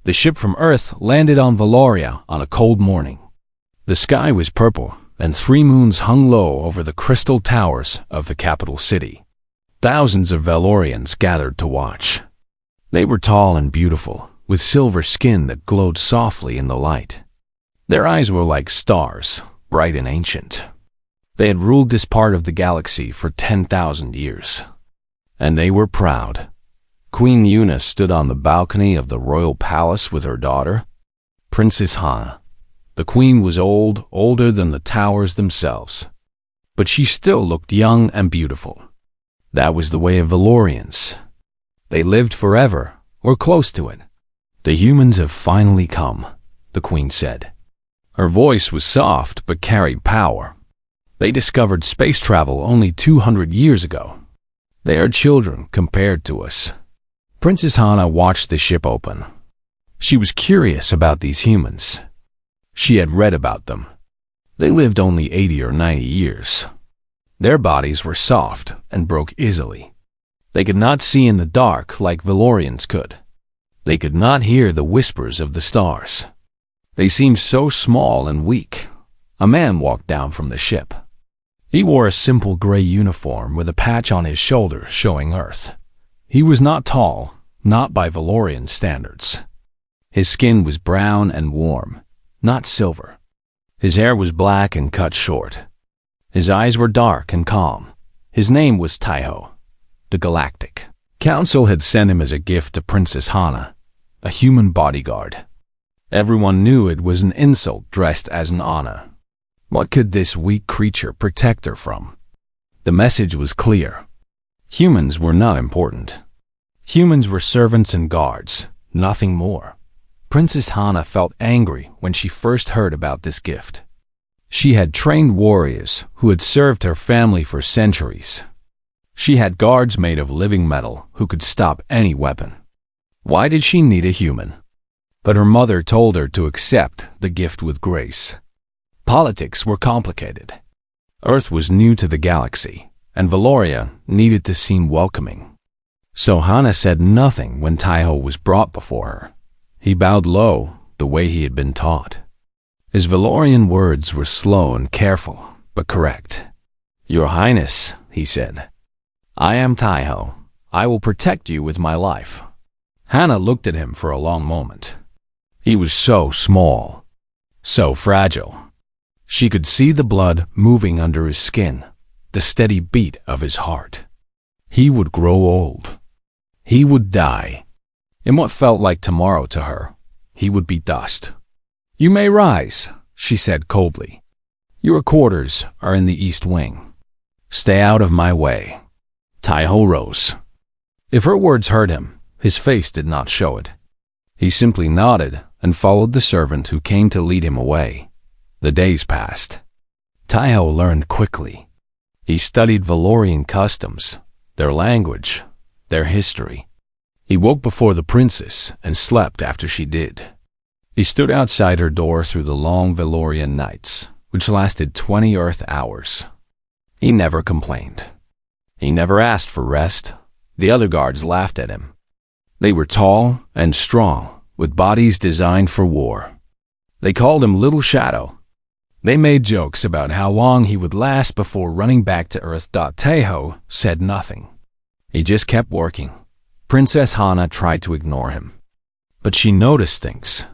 The ship from Earth landed on Valoria on a cold morning. The sky was purple, and 3 moons hung low over the crystal towers of the capital city. Thousands of Valorians gathered to watch. They were tall and beautiful, with silver skin that glowed softly in the light. Their eyes were like stars, bright and ancient. They had ruled this part of the galaxy for 10,000 years. And they were proud. Queen Yuna stood on the balcony of the royal palace with her daughter, Princess Hana. The queen was old, older than the towers themselves. But she still looked young and beautiful. That was the way of Valorians. They lived forever, or close to it. The humans have finally come, the queen said. Her voice was soft but carried power. They discovered space travel only 200 years ago. They are children compared to us. Princess Hana watched the ship open. She was curious about these humans. She had read about them. They lived only 80 or 90 years. Their bodies were soft and broke easily. They could not see in the dark like Valorians could. They could not hear the whispers of the stars. They seemed so small and weak. A man walked down from the ship. He wore a simple gray uniform with a patch on his shoulder showing Earth. He was not tall, not by Valorian standards. His skin was brown and warm, not silver. His hair was black and cut short. His eyes were dark and calm. His name was Taiho, the Galactic. Council had sent him as a gift to Princess Hana, a human bodyguard. Everyone knew it was an insult dressed as an honor. What could this weak creature protect her from? The message was clear. Humans were not important. Humans were servants and guards, nothing more. Princess Hana felt angry when she first heard about this gift. She had trained warriors who had served her family for centuries. She had guards made of living metal who could stop any weapon. Why did she need a human? But her mother told her to accept the gift with grace. Politics were complicated. Earth was new to the galaxy, and Valoria needed to seem welcoming. So Hana said nothing when Taiho was brought before her. He bowed low, the way he had been taught. His Valorian words were slow and careful, but correct. "Your Highness," he said, "I am Taiho. I will protect you with my life." Hana looked at him for a long moment. He was so small, so fragile. She could see the blood moving under his skin, the steady beat of his heart. He would grow old. He would die. In what felt like tomorrow to her, he would be dust. "You may rise," she said coldly. "Your quarters are in the East Wing. Stay out of my way." Taiho rose. If her words hurt him, his face did not show it. He simply nodded and followed the servant who came to lead him away. The days passed. Taiho learned quickly. He studied Valorian customs, their language, their history. He woke before the princess and slept after she did. He stood outside her door through the long Valorian nights, which lasted 20 Earth hours. He never complained. He never asked for rest. The other guards laughed at him. They were tall and strong, with bodies designed for war. They called him Little Shadow. They made jokes about how long he would last before running back to Earth. Taiho said nothing. He just kept working. Princess Hana tried to ignore him. But she noticed things.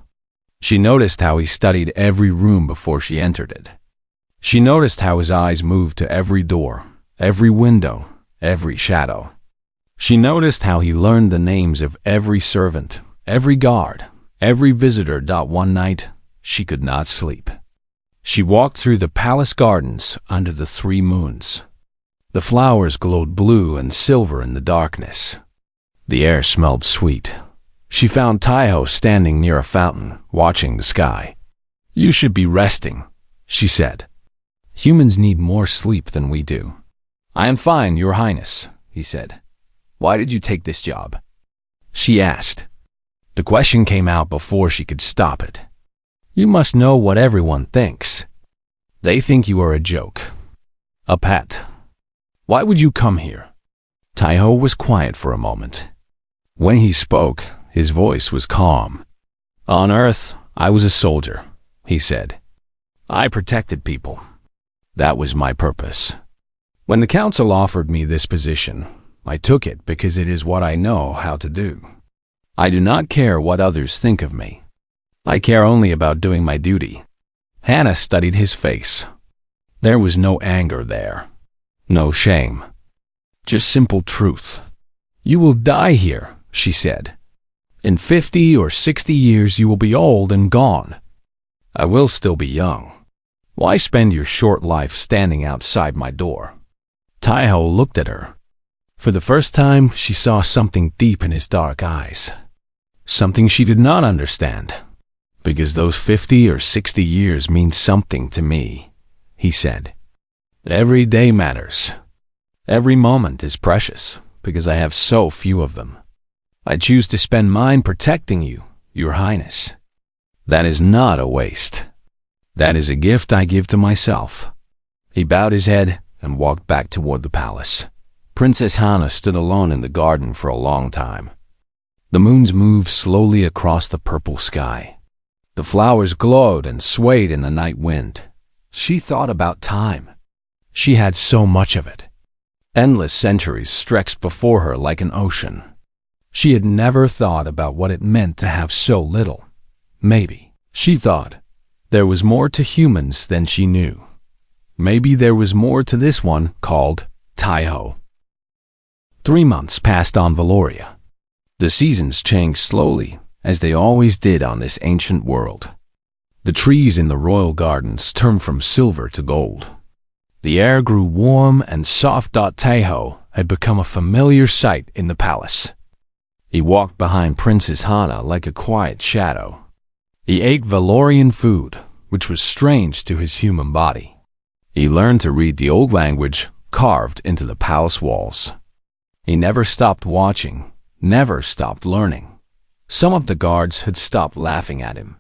She noticed how he studied every room before she entered it. She noticed how his eyes moved to every door, every window, every shadow. She noticed how he learned the names of every servant, every guard, every visitor. One night, she could not sleep. She walked through the palace gardens under the 3 moons. The flowers glowed blue and silver in the darkness. The air smelled sweet. She found Taiho standing near a fountain, watching the sky. "You should be resting," she said. "Humans need more sleep than we do." "I am fine, Your Highness," he said. "Why did you take this job?" She asked. The question came out before she could stop it. "You must know what everyone thinks. They think you are a joke, a pet. Why would you come here?" Taiho was quiet for a moment. When he spoke, his voice was calm. On Earth, I was a soldier, he said. I protected people. That was my purpose. When the council offered me this position, I took it because it is what I know how to do. I do not care what others think of me. I care only about doing my duty. Hannah studied his face. There was no anger there. No shame. Just simple truth. You will die here, she said. In 50 or 60 years you will be old and gone. I will still be young. Why spend your short life standing outside my door? Taiho looked at her. For the first time, she saw something deep in his dark eyes. Something she did not understand. Because those 50 or 60 years mean something to me, he said. Every day matters. Every moment is precious, because I have so few of them. I choose to spend mine protecting you, Your Highness. That is not a waste. That is a gift I give to myself. He bowed his head and walked back toward the palace. Princess Hannah stood alone in the garden for a long time. The moons moved slowly across the purple sky. The flowers glowed and swayed in the night wind. She thought about time. She had so much of it. Endless centuries stretched before her like an ocean. She had never thought about what it meant to have so little. Maybe, she thought, there was more to humans than she knew. Maybe there was more to this one called Taiho. 3 months passed on Valoria. The seasons changed slowly, as they always did on this ancient world. The trees in the royal gardens turned from silver to gold. The air grew warm and soft. Taiho had become a familiar sight in the palace. He walked behind Princess Hannah like a quiet shadow. He ate Valorian food, which was strange to his human body. He learned to read the old language carved into the palace walls. He never stopped watching, never stopped learning. Some of the guards had stopped laughing at him.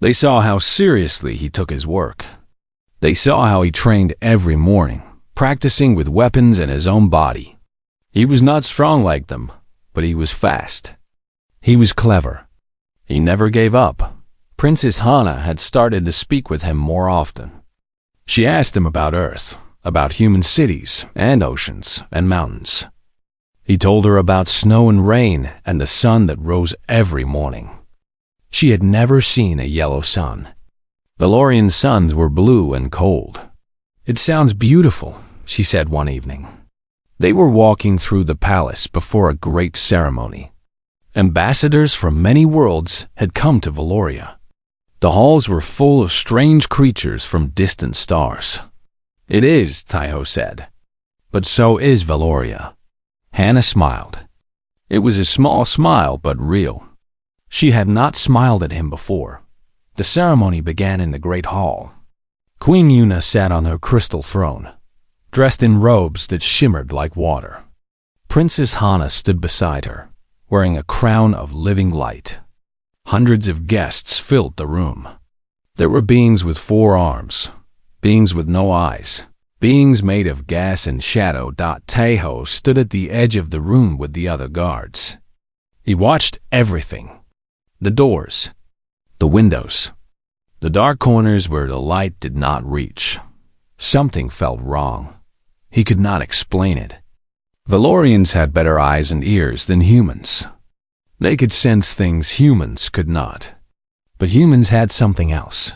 They saw how seriously he took his work. They saw how he trained every morning, practicing with weapons and his own body. He was not strong like them, but he was fast. He was clever. He never gave up. Princess Hannah had started to speak with him more often. She asked him about Earth, about human cities and oceans and mountains. He told her about snow and rain and the sun that rose every morning. She had never seen a yellow sun. Valorian suns were blue and cold. It sounds beautiful, she said one evening. They were walking through the palace before a great ceremony. Ambassadors from many worlds had come to Valoria. The halls were full of strange creatures from distant stars. It is, Taiho said. But so is Valoria. Hannah smiled. It was a small smile, but real. She had not smiled at him before. The ceremony began in the great hall. Queen Yuna sat on her crystal throne, dressed in robes that shimmered like water. Princess Hannah stood beside her, wearing a crown of living light. Hundreds of guests filled the room. There were beings with 4 arms, beings with no eyes, beings made of gas and shadow. Taiho stood at the edge of the room with the other guards. He watched everything. The doors, the windows, the dark corners where the light did not reach. Something felt wrong. He could not explain it. Valorians had better eyes and ears than humans. They could sense things humans could not. But humans had something else.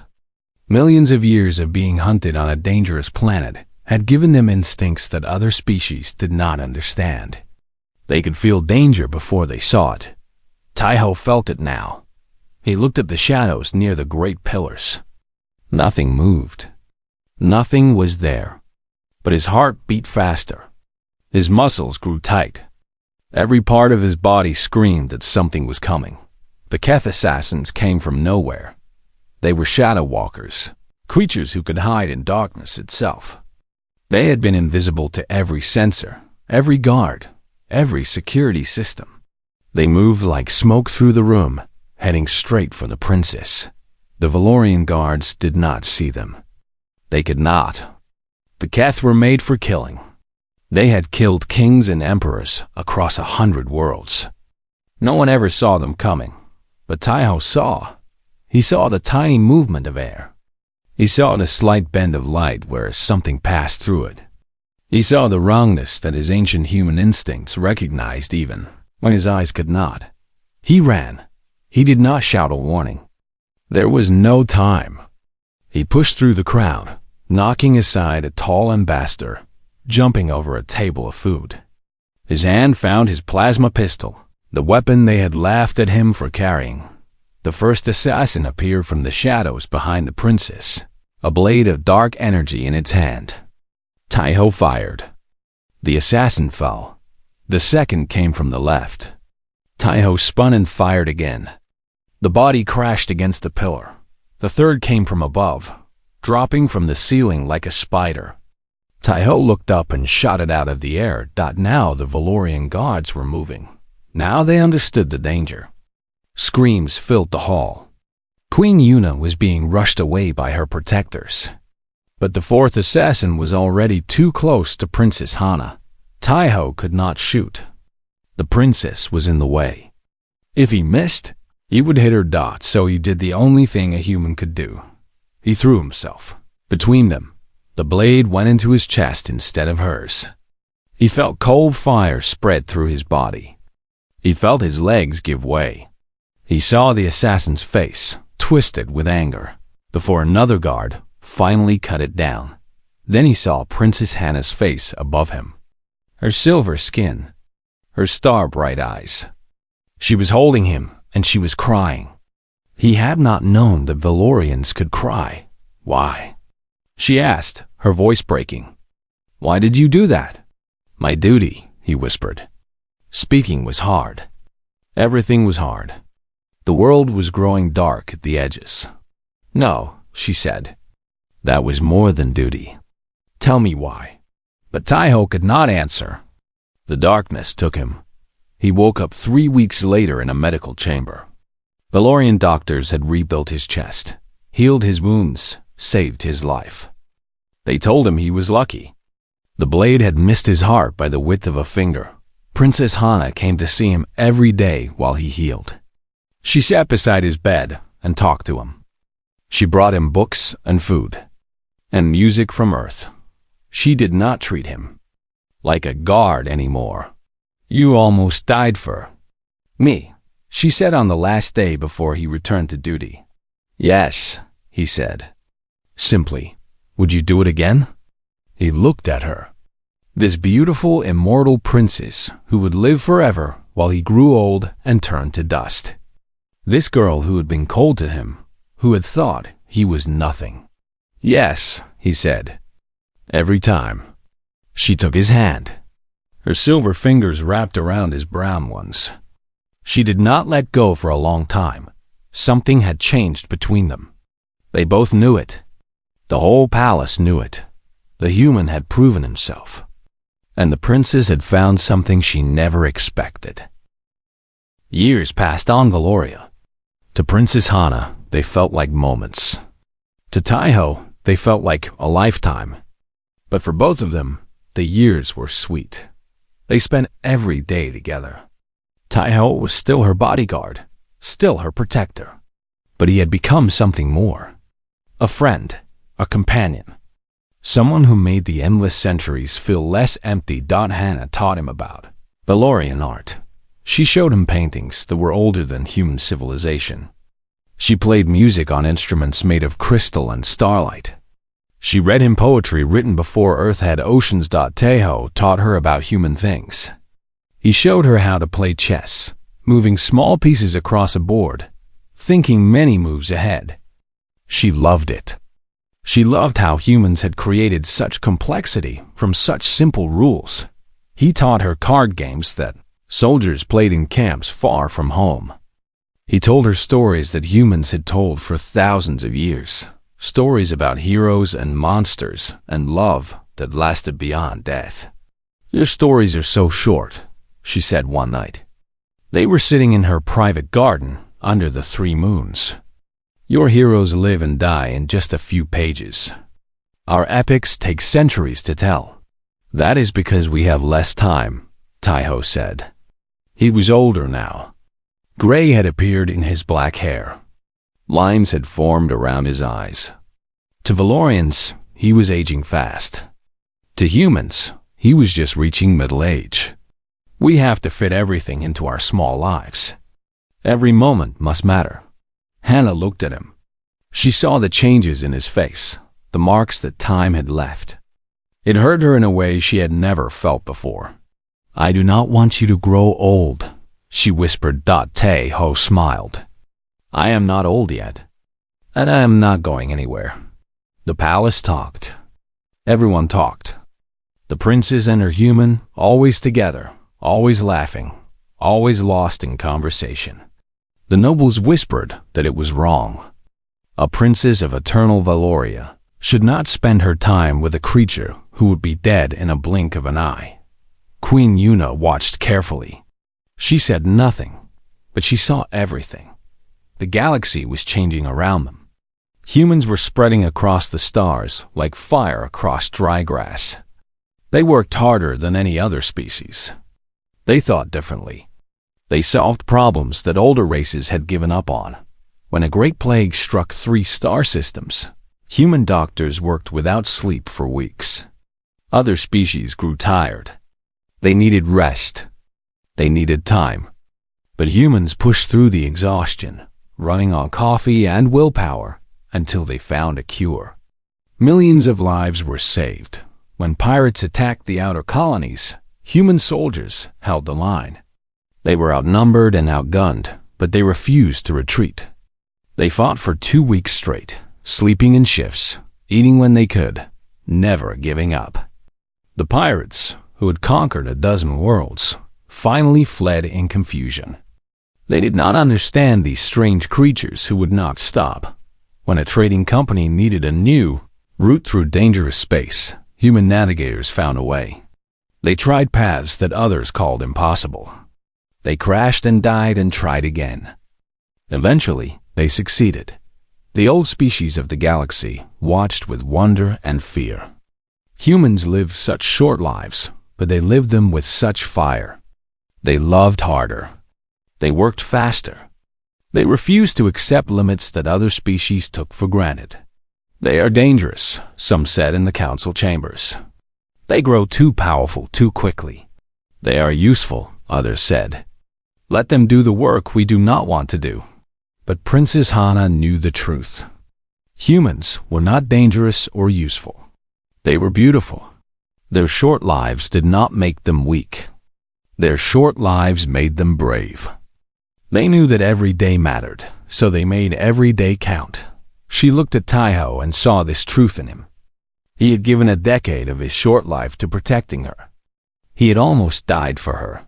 Millions of years of being hunted on a dangerous planet had given them instincts that other species did not understand. They could feel danger before they saw it. Taiho felt it now. He looked at the shadows near the great pillars. Nothing moved. Nothing was there. But his heart beat faster. His muscles grew tight. Every part of his body screamed that something was coming. The Keth assassins came from nowhere. They were shadow walkers, creatures who could hide in darkness itself. They had been invisible to every sensor, every guard, every security system. They moved like smoke through the room, heading straight for the princess. The Valorian guards did not see them. They could not. The Keth were made for killing. They had killed kings and emperors across 100 worlds. No one ever saw them coming. But Taiho saw. He saw the tiny movement of air. He saw the slight bend of light where something passed through it. He saw the wrongness that his ancient human instincts recognized even when his eyes could not. He ran. He did not shout a warning. There was no time. He pushed through the crowd, knocking aside a tall ambassador, jumping over a table of food. His hand found his plasma pistol, the weapon they had laughed at him for carrying. The first assassin appeared from the shadows behind the princess, a blade of dark energy in its hand. Taiho fired. The assassin fell. The second came from the left. Taiho spun and fired again. The body crashed against the pillar. The third came from above, dropping from the ceiling like a spider. Taiho looked up and shot it out of the air. Now the Valorian guards were moving. Now they understood the danger. Screams filled the hall. Queen Yuna was being rushed away by her protectors. But the fourth assassin was already too close to Princess Hana. Taiho could not shoot. The princess was in the way. If he missed, he would hit her dot, so he did the only thing a human could do. He threw himself. Between them, the blade went into his chest instead of hers. He felt cold fire spread through his body. He felt his legs give way. He saw the assassin's face, twisted with anger, before another guard finally cut it down. Then he saw Princess Hana's face above him. Her silver skin, her star-bright eyes. She was holding him, and she was crying. He had not known that Valorians could cry. Why? She asked, her voice breaking. Why did you do that? My duty, he whispered. Speaking was hard. Everything was hard. The world was growing dark at the edges. No, she said. That was more than duty. Tell me why. But Taiho could not answer. The darkness took him. He woke up 3 weeks later in a medical chamber. Valorian doctors had rebuilt his chest, healed his wounds, saved his life. They told him he was lucky. The blade had missed his heart by the width of a finger. Princess Hana came to see him every day while he healed. She sat beside his bed and talked to him. She brought him books and food, and music from Earth. She did not treat him like a guard anymore. You almost died for me, she said on the last day before he returned to duty. Yes, he said. Simply, would you do it again? He looked at her. This beautiful, immortal princess who would live forever while he grew old and turned to dust. This girl who had been cold to him, who had thought he was nothing. Yes, he said. Every time. She took his hand. Her silver fingers wrapped around his brown ones. She did not let go for a long time. Something had changed between them. They both knew it. The whole palace knew it. The human had proven himself. And the princess had found something she never expected. Years passed on Valoria. To Princess Hana, they felt like moments. To Taiho, they felt like a lifetime. But for both of them, the years were sweet. They spent every day together. Taiho was still her bodyguard, still her protector. But he had become something more. A friend, a companion. Someone who made the endless centuries feel less empty. Hana taught him about Valorian art. She showed him paintings that were older than human civilization. She played music on instruments made of crystal and starlight. She read him poetry written before Earth had oceans. Taiho taught her about human things. He showed her how to play chess, moving small pieces across a board, thinking many moves ahead. She loved it. She loved how humans had created such complexity from such simple rules. He taught her card games that soldiers played in camps far from home. He told her stories that humans had told for thousands of years. Stories about heroes and monsters and love that lasted beyond death. Your stories are so short, she said one night. They were sitting in her private garden under the 3 moons. Your heroes live and die in just a few pages. Our epics take centuries to tell. That is because we have less time, Taiho said. He was older now. Gray had appeared in his black hair. Lines had formed around his eyes. To Valorians, he was aging fast. To humans, he was just reaching middle age. We have to fit everything into our small lives. Every moment must matter. Hannah looked at him. She saw the changes in his face, the marks that time had left. It hurt her in a way she had never felt before. "I do not want you to grow old," she whispered. Tae-ho smiled. "I am not old yet, and I am not going anywhere." The palace talked. Everyone talked. The princess and her human, always together, always laughing, always lost in conversation. The nobles whispered that it was wrong. A princess of eternal Valoria should not spend her time with a creature who would be dead in a blink of an eye. Queen Yuna watched carefully. She said nothing, but she saw everything. The galaxy was changing around them. Humans were spreading across the stars like fire across dry grass. They worked harder than any other species. They thought differently. They solved problems that older races had given up on. When a great plague struck 3 star systems, human doctors worked without sleep for weeks. Other species grew tired. They needed rest. They needed time. But humans pushed through the exhaustion, running on coffee and willpower until they found a cure. Millions of lives were saved. When pirates attacked the outer colonies, human soldiers held the line. They were outnumbered and outgunned, but they refused to retreat. They fought for 2 weeks straight, sleeping in shifts, eating when they could, never giving up. The pirates, who had conquered a dozen worlds, finally fled in confusion. They did not understand these strange creatures who would not stop. When a trading company needed a new route through dangerous space, human navigators found a way. They tried paths that others called impossible. They crashed and died and tried again. Eventually, they succeeded. The old species of the galaxy watched with wonder and fear. Humans live such short lives, but they lived them with such fire. They loved harder. They worked faster. They refused to accept limits that other species took for granted. They are dangerous, some said in the council chambers. They grow too powerful too quickly. They are useful, others said. Let them do the work we do not want to do. But Princess Hana knew the truth. Humans were not dangerous or useful. They were beautiful. Their short lives did not make them weak. Their short lives made them brave. They knew that every day mattered, so they made every day count. She looked at Tae-ho and saw this truth in him. He had given a decade of his short life to protecting her. He had almost died for her.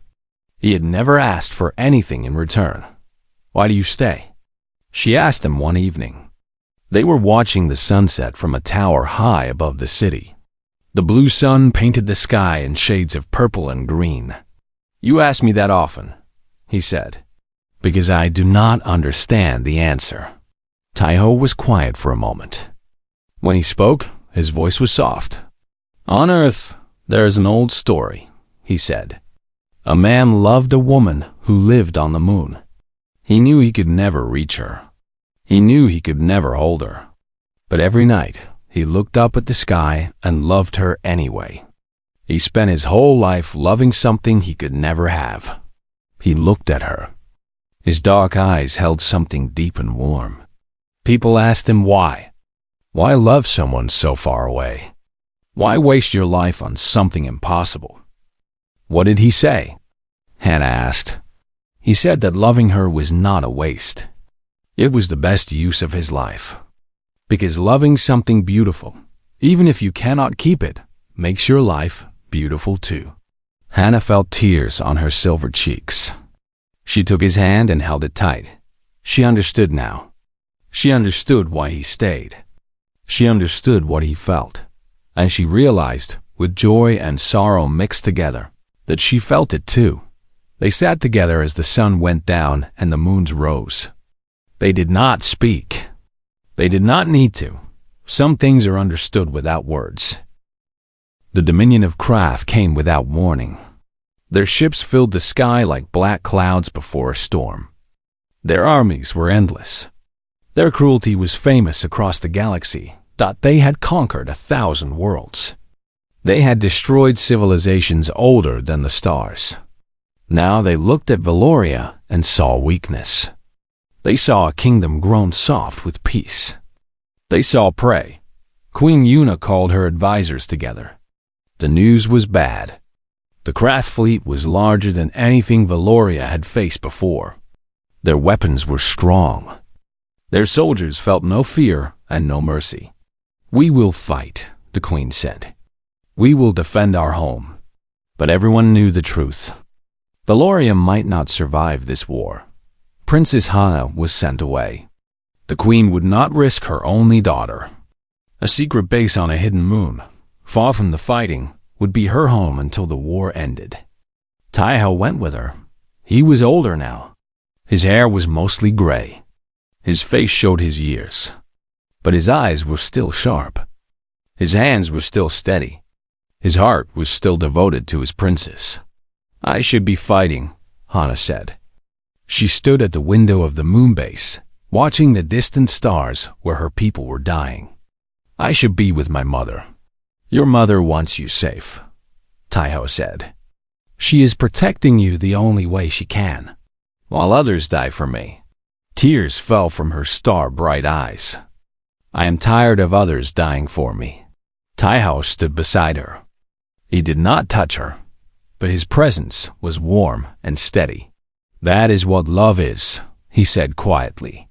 He had never asked for anything in return. "Why do you stay?" she asked him one evening. They were watching the sunset from a tower high above the city. The blue sun painted the sky in shades of purple and green. "You ask me that often," he said, "because I do not understand the answer." Tae-ho was quiet for a moment. When he spoke, his voice was soft. "On Earth, there is an old story," he said. "A man loved a woman who lived on the moon. He knew he could never reach her. He knew he could never hold her. But every night, he looked up at the sky and loved her anyway. He spent his whole life loving something he could never have. He looked at her. His dark eyes held something deep and warm. People asked him why. Why love someone so far away? Why waste your life on something impossible?" "What did he say?" Hannah asked. "He said that loving her was not a waste. It was the best use of his life. Because loving something beautiful, even if you cannot keep it, makes your life beautiful too." Hannah felt tears on her silver cheeks. She took his hand and held it tight. She understood now. She understood why he stayed. She understood what he felt. And she realized, with joy and sorrow mixed together, that she felt it too. They sat together as the sun went down and the moons rose. They did not speak. They did not need to. Some things are understood without words. The Dominion of Krath came without warning. Their ships filled the sky like black clouds before a storm. Their armies were endless. Their cruelty was famous across the galaxy. They had conquered 1,000 worlds. They had destroyed civilizations older than the stars. Now they looked at Valoria and saw weakness. They saw a kingdom grown soft with peace. They saw prey. Queen Yuna called her advisors together. The news was bad. The Krath fleet was larger than anything Valoria had faced before. Their weapons were strong. Their soldiers felt no fear and no mercy. "We will fight," the queen said. "We will defend our home." But everyone knew the truth. Valoria might not survive this war. Princess Hana was sent away. The queen would not risk her only daughter. A secret base on a hidden moon, far from the fighting, would be her home until the war ended. Taiho went with her. He was older now. His hair was mostly gray. His face showed his years. But his eyes were still sharp. His hands were still steady. His heart was still devoted to his princess. "I should be fighting," Hana said. She stood at the window of the moon base, watching the distant stars where her people were dying. "I should be with my mother." "Your mother wants you safe," Taiho said. "She is protecting you the only way she can, while others die for me." Tears fell from her star-bright eyes. "I am tired of others dying for me." Taiho stood beside her. He did not touch her, but his presence was warm and steady. "That is what love is," he said quietly.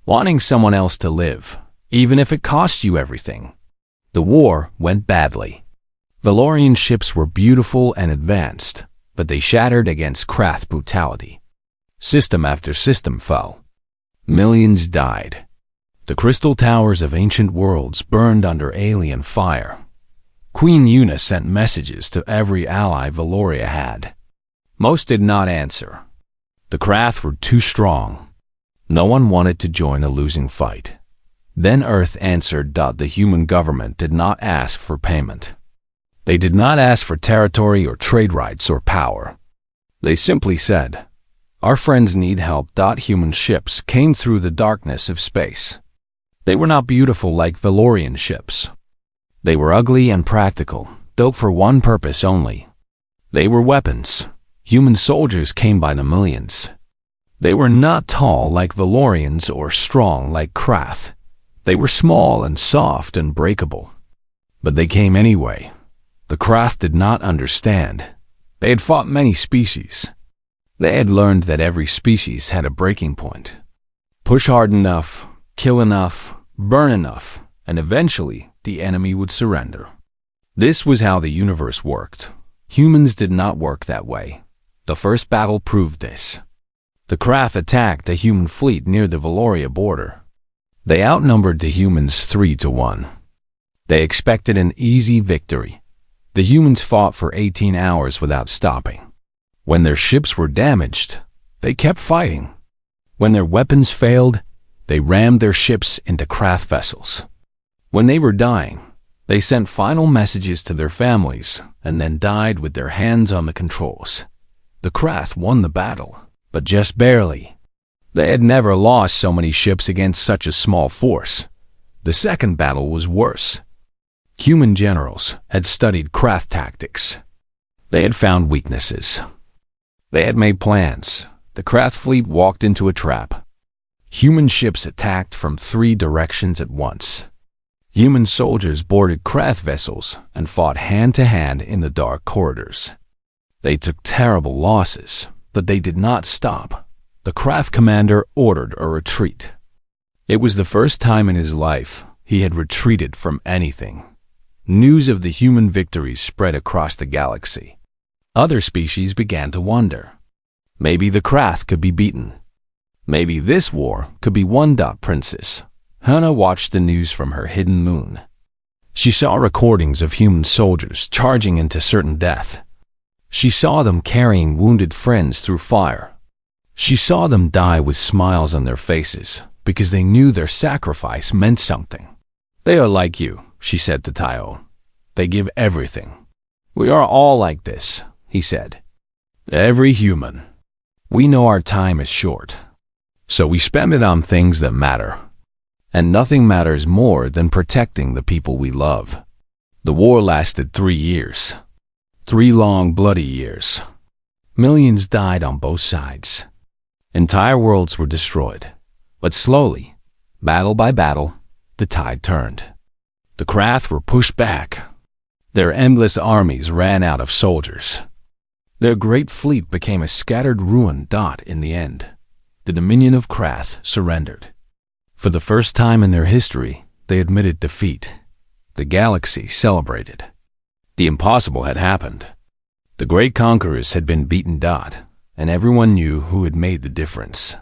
"Wanting someone else to live, even if it costs you everything." The war went badly. Valorian ships were beautiful and advanced, but they shattered against Krath brutality. System after system fell. Millions died. The crystal towers of ancient worlds burned under alien fire. Queen Yuna sent messages to every ally Valoria had. Most did not answer. The Krath were too strong. No one wanted to join a losing fight. Then Earth answered that the human government did not ask for payment. They did not ask for territory or trade rights or power. They simply said, "Our friends need help." Human ships came through the darkness of space. They were not beautiful like Valorian ships. They were ugly and practical, built for one purpose only. They were weapons. Human soldiers came by the millions. They were not tall like Valorians or strong like Krath. They were small and soft and breakable. But they came anyway. The Krath did not understand. They had fought many species. They had learned that every species had a breaking point. Push hard enough, kill enough, burn enough, and eventually the enemy would surrender. This was how the universe worked. Humans did not work that way. The first battle proved this. The Krath attacked the human fleet near the Valoria border. They outnumbered the humans 3-1. They expected an easy victory. The humans fought for 18 hours without stopping. When their ships were damaged, they kept fighting. When their weapons failed, they rammed their ships into Krath vessels. When they were dying, they sent final messages to their families and then died with their hands on the controls. The Krath won the battle, but just barely. They had never lost so many ships against such a small force. The second battle was worse. Human generals had studied Krath tactics. They had found weaknesses. They had made plans. The Krath fleet walked into a trap. Human ships attacked from 3 directions at once. Human soldiers boarded Krath vessels and fought hand-to-hand in the dark corridors. They took terrible losses, but they did not stop. The Krath commander ordered a retreat. It was the first time in his life he had retreated from anything. News of the human victories spread across the galaxy. Other species began to wonder. Maybe the Krath could be beaten. Maybe this war could be won. Princess Hana watched the news from her hidden moon. She saw recordings of human soldiers charging into certain death. She saw them carrying wounded friends through fire. She saw them die with smiles on their faces because they knew their sacrifice meant something. "They are like you," she said to Taiho. "They give everything." "We are all like this," he said. "Every human. We know our time is short. So we spend it on things that matter. And nothing matters more than protecting the people we love. The war lasted 3 years. 3 long, bloody years. Millions died on both sides. Entire worlds were destroyed. But slowly, battle by battle, the tide turned. The Krath were pushed back. Their endless armies ran out of soldiers. Their great fleet became a scattered ruin dot in the end. The Dominion of Krath surrendered. For the first time in their history, they admitted defeat. The galaxy celebrated. The impossible had happened. The great conquerors had been beaten dot, and everyone knew who had made the difference.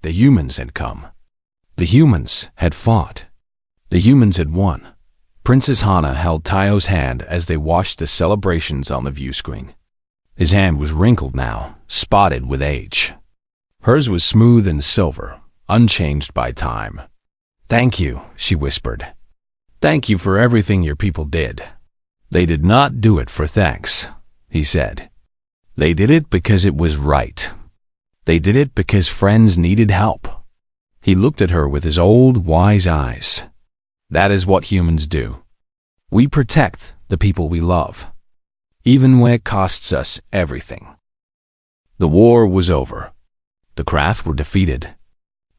The humans had come. The humans had fought. The humans had won. Princess Hana held Taiho's hand as they watched the celebrations on the view screen. His hand was wrinkled now, spotted with age. Hers was smooth and silver, unchanged by time. "Thank you," she whispered. "Thank you for everything your people did." "They did not do it for thanks," he said. "They did it because it was right. They did it because friends needed help." He looked at her with his old, wise eyes. That is what humans do. We protect the people we love, even when it costs us everything. The war was over. The Krath were defeated.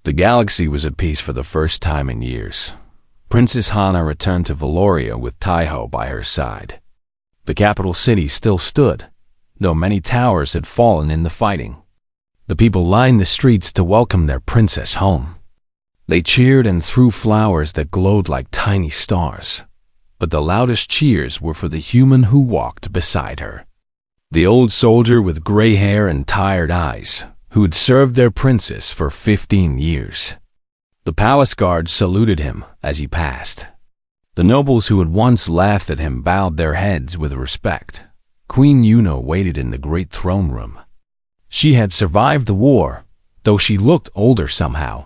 The galaxy was at peace for the first time in years. Princess Hana returned to Valoria with Taiho by her side. The capital city still stood, though many towers had fallen in the fighting. The people lined the streets to welcome their princess home. They cheered and threw flowers that glowed like tiny stars. But the loudest cheers were for the human who walked beside her. The old soldier with gray hair and tired eyes, who had served their princess for 15 years. The palace guards saluted him as he passed. The nobles who had once laughed at him bowed their heads with respect. Queen Yuna waited in the great throne room. She had survived the war, though she looked older somehow.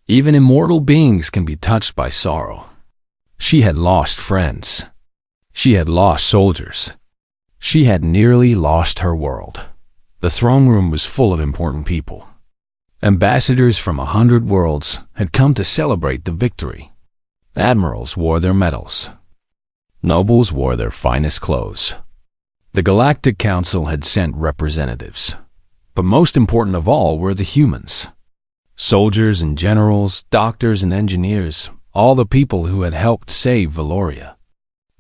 Even immortal beings can be touched by sorrow. She had lost friends. She had lost soldiers. She had nearly lost her world. The throne room was full of important people. Ambassadors from 100 worlds had come to celebrate the victory. Admirals wore their medals. Nobles wore their finest clothes. The Galactic Council had sent representatives. But most important of all were the humans. Soldiers and generals, doctors and engineers, all the people who had helped save Valoria.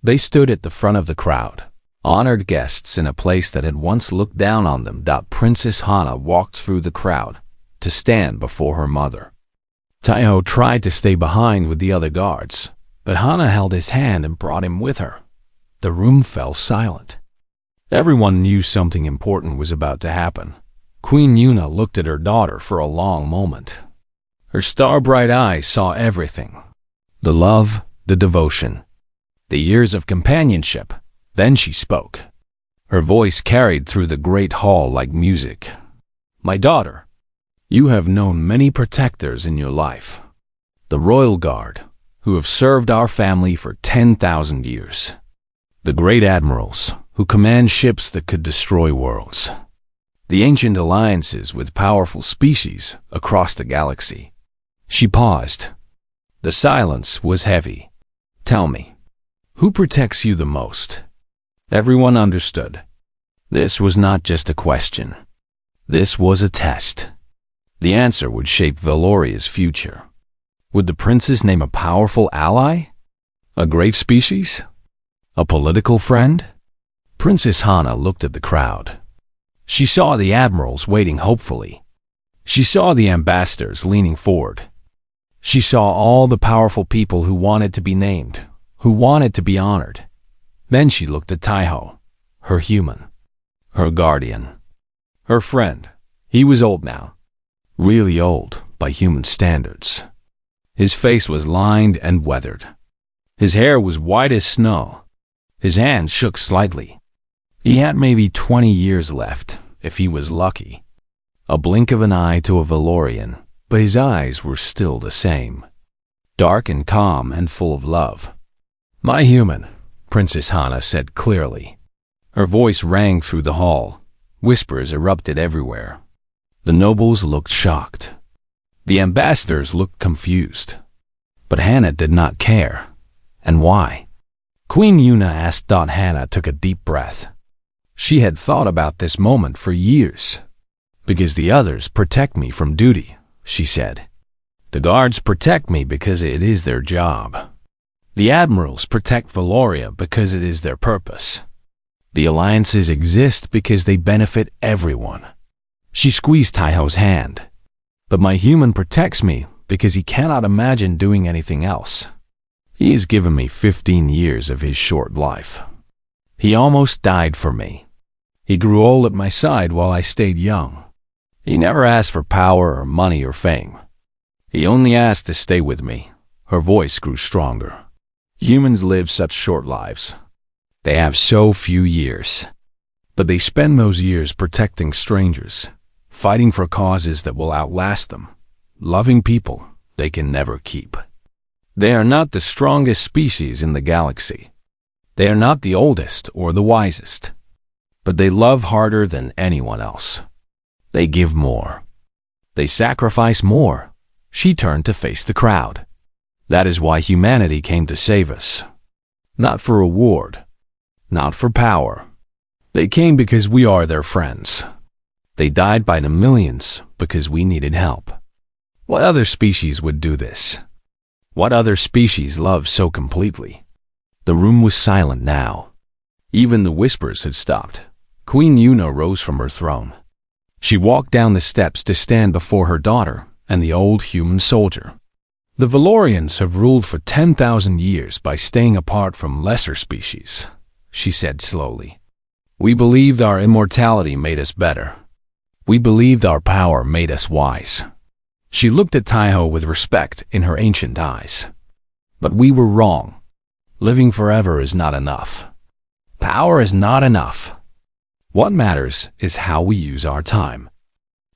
They stood at the front of the crowd, honored guests in a place that had once looked down on them. Princess Hana walked through the crowd to stand before her mother. Taiho tried to stay behind with the other guards, but Hana held his hand and brought him with her. The room fell silent. Everyone knew something important was about to happen. Queen Yuna looked at her daughter for a long moment. Her star-bright eyes saw everything. The love, the devotion, the years of companionship. Then she spoke. Her voice carried through the great hall like music. "My daughter, you have known many protectors in your life. The Royal Guard, who have served our family for 10,000 years. The great admirals, who command ships that could destroy worlds. The ancient alliances with powerful species across the galaxy." She paused. The silence was heavy. "Tell me, who protects you the most?" Everyone understood. This was not just a question. This was a test. The answer would shape Valoria's future. Would the princess name a powerful ally? A great species? A political friend? Princess Hana looked at the crowd. She saw the admirals waiting hopefully. She saw the ambassadors leaning forward. She saw all the powerful people who wanted to be named, who wanted to be honored. Then she looked at Taiho, her human, her guardian, her friend. He was old now, really old by human standards. His face was lined and weathered. His hair was white as snow. His hand shook slightly. He had maybe 20 years left, if he was lucky. A blink of an eye to a Valorian, but his eyes were still the same. Dark and calm and full of love. "My human," Princess Hana said clearly. Her voice rang through the hall. Whispers erupted everywhere. The nobles looked shocked. The ambassadors looked confused. But Hannah did not care. And why? Queen Yuna asked. Hannah took a deep breath. She had thought about this moment for years. Because the others protect me from duty, she said. The guards protect me because it is their job. The admirals protect Valoria because it is their purpose. The alliances exist because they benefit everyone. She squeezed Taiho's hand. But my human protects me because he cannot imagine doing anything else. He has given me 15 years of his short life. He almost died for me. He grew old at my side while I stayed young. He never asked for power or money or fame. He only asked to stay with me. Her voice grew stronger. Humans live such short lives. They have so few years. But they spend those years protecting strangers, fighting for causes that will outlast them, loving people they can never keep. They are not the strongest species in the galaxy. They are not the oldest or the wisest. But they love harder than anyone else. They give more. They sacrifice more. She turned to face the crowd. That is why humanity came to save us. Not for reward. Not for power. They came because we are their friends. They died by the millions because we needed help. What other species would do this? What other species love so completely? The room was silent now. Even the whispers had stopped. Queen Yuna rose from her throne. She walked down the steps to stand before her daughter and the old human soldier. The Valorians have ruled for 10,000 years by staying apart from lesser species, she said slowly. We believed our immortality made us better. We believed our power made us wise. She looked at Taiho with respect in her ancient eyes. But we were wrong. Living forever is not enough. Power is not enough. What matters is how we use our time.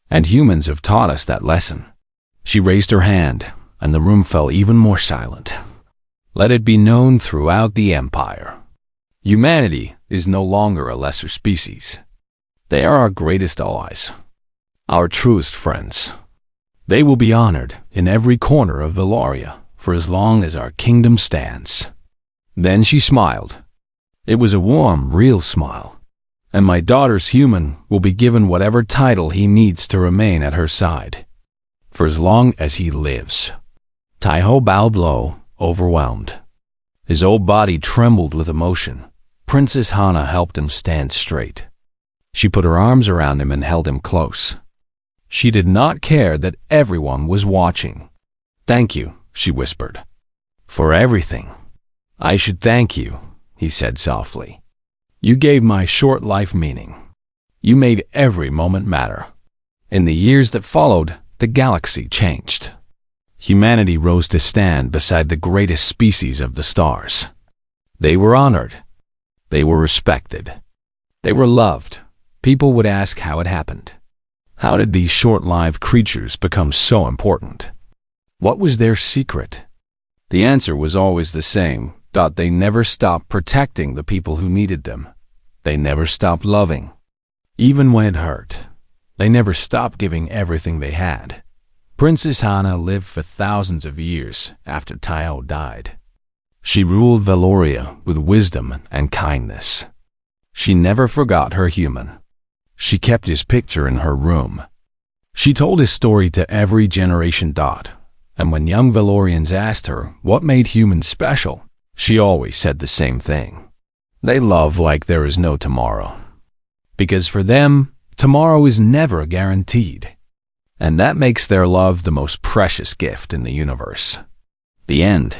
And humans have taught us that lesson. She raised her hand, and the room fell even more silent. Let it be known throughout the Empire. Humanity is no longer a lesser species. They are our greatest allies, our truest friends. They will be honored in every corner of Valoria for as long as our kingdom stands. Then she smiled. It was a warm, real smile. And my daughter's human will be given whatever title he needs to remain at her side, for as long as he lives. Taiho bowed low, overwhelmed. His old body trembled with emotion. Princess Hana helped him stand straight. She put her arms around him and held him close. She did not care that everyone was watching. Thank you, she whispered. For everything. I should thank you, he said softly. You gave my short life meaning. You made every moment matter. In the years that followed, the galaxy changed. Humanity rose to stand beside the greatest species of the stars. They were honored. They were respected. They were loved. People would ask how it happened. How did these short-lived creatures become so important? What was their secret? The answer was always the same. They never stopped protecting the people who needed them. They never stopped loving. Even when it hurt. They never stopped giving everything they had. Princess Hana lived for thousands of years after Taiho died. She ruled Valoria with wisdom and kindness. She never forgot her human. She kept his picture in her room. She told his story to every generation. And when young Valorians asked her what made humans special, she always said the same thing. They love like there is no tomorrow. Because for them, tomorrow is never guaranteed. And that makes their love the most precious gift in the universe. The end.